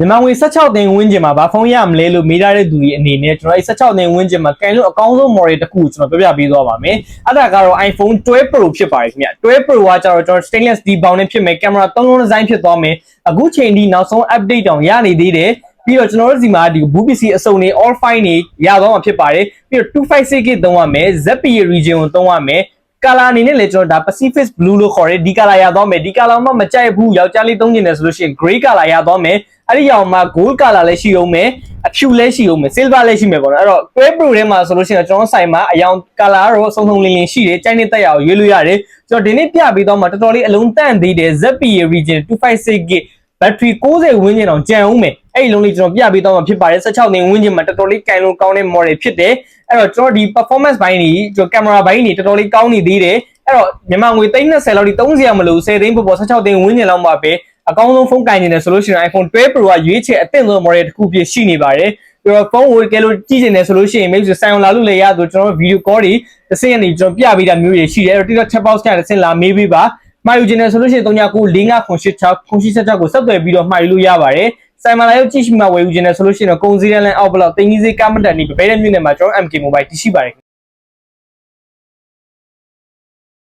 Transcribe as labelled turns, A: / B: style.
A: မြန်မာငွေ16သိန်းဝန်းကျင်မှာဘာဖုန်းရမလဲလို့မေးထားတဲ့သူတွေအနေနဲ့ကျွန်တော်16သိန်းဝန်းကျင်မှာကန်လို့အကောင်းဆုံး model တစ်ခုကိုကျွန်တော်ပြောပြပေးသွားပါမယ်။အဲ့ဒါကတော့ iPhone 12 Pro ဖြစ်ပါတယ်ခင်ဗျ။12 Pro ကကျတော့ကျွန်တော် stainless steel ဘောင်နဲ့ဖြစ်မယ်ကင်မရာ3လုံးဒီဇိုင်းဖြစ်သွားမယ်။အခုချိန်ထိနောက်ဆုံး update တောင်ရနေသေးတယ်။ပြီးတော့ကျွန်တော်တို့ဒီမှာဒီ BPC အစုံတွေ all fine တွေရတော့မှာဖြစ်ပါတယ်။ပြီးတော့ 256GB သုံးရမယ် ZPE region ကိုသုံးရမယ်။ color အနေနဲ့လည်းကျွန်တော်ဒါ Pacific Blue လို့ခေါ်တယ်ဒီ color ရသွားမယ်ဒီ color မှမကြိုက်ဘူးယောက်ျားလေးသုံးနေတယ်ဆိုလို့ရှိရင် gray color ရသွားမယ်အဲ့ဒီအောင်မှာ gold color လည်းရှိအောင်မယ်အဖြူလည်းရှိအောင်မယ် silver လည်းရှိမယ်ပေါ့နော်အဲ့တော့ 12 Pro ထဲမှာဆိုလို့ရှိရင်ကျွန်တော်ဆိုင်မှာအယောင် color တော့စုံစုံလင်လင်ရှိတယ်ကြိုက်နေတဲ့တက်ရအောင်ရွေးလို့ရတယ်ကျွန်တော်ဒီနေ့ပြပေးသွားမှာတော်တော်လေးအလုံးတန့်သေးတယ် ZPE region 256GB battery 90ဝန်းကျင်အောင်ကျန်အောင်မယ်အဲ့ဒီလုံးလေးကျွန်တော်ပြပေးသွားမှာဖြစ်ပါတယ်16သိန်းဝန်းကျင်မှာတော်တော်လေးကန်လို့ကောင်းတဲ့ model ဖြစ်တယ်အဲ့တော့ကျွန်တော်ဒီ performance ဘိုင်းတွေကျွန်တော် camera ဘိုင်းတွေတော်တော်လေးကောင်းနေသေးတယ်အဲ့တော့မြန်မာငွေ30လောက်ထိ30ရမလို့10သိန်းပေါ်16သိန်းဝန်းကျင်လောက်မှာပဲအကောင်းဆုံးဖုန်းကင်နေတယ်ဆိုလို့ရှိရင် iPhone 12 Pro ကရွေးချယ်အသင့်ဆုံး model တစ်ခုဖြစ်ရှိနေပါတယ်ပြီးတော့ဖုန်းကိုကဲလို့ကြည့်နေတယ်ဆိုလို့ရှိရင် maybe ဆိုင်အောင်လာလို့လည်းရဆိုကျွန်တော် video call တွေတစ်စင်းကနေကျွန်တော်ပြပေးတာမျိုးတွေရှိတယ်အဲ့တော့ TikTok chat box ကတစ်စင်းလာမေးပေးပါမှာယူခြင်းနဲ့ဆိုလို့ရှိရင်39958686ကိုဆက်သွယ်ပြီးတော့မှာယူလို့ရပါတယ်ဆိုင်မှာလာရောက်ကြည့်ရှိမှဝယ်ယူခြင်းနဲ့ဆိုလို့ရှိရင်တော့ကုန်စည်တန်းလန်းအောက်ဘလောက်တင်းကြီးစေးကားမတန်ဒီပဲတဲ့မြို့နယ်မှာကျွန်တော် MK Mobile တည်ရှိပါတယ်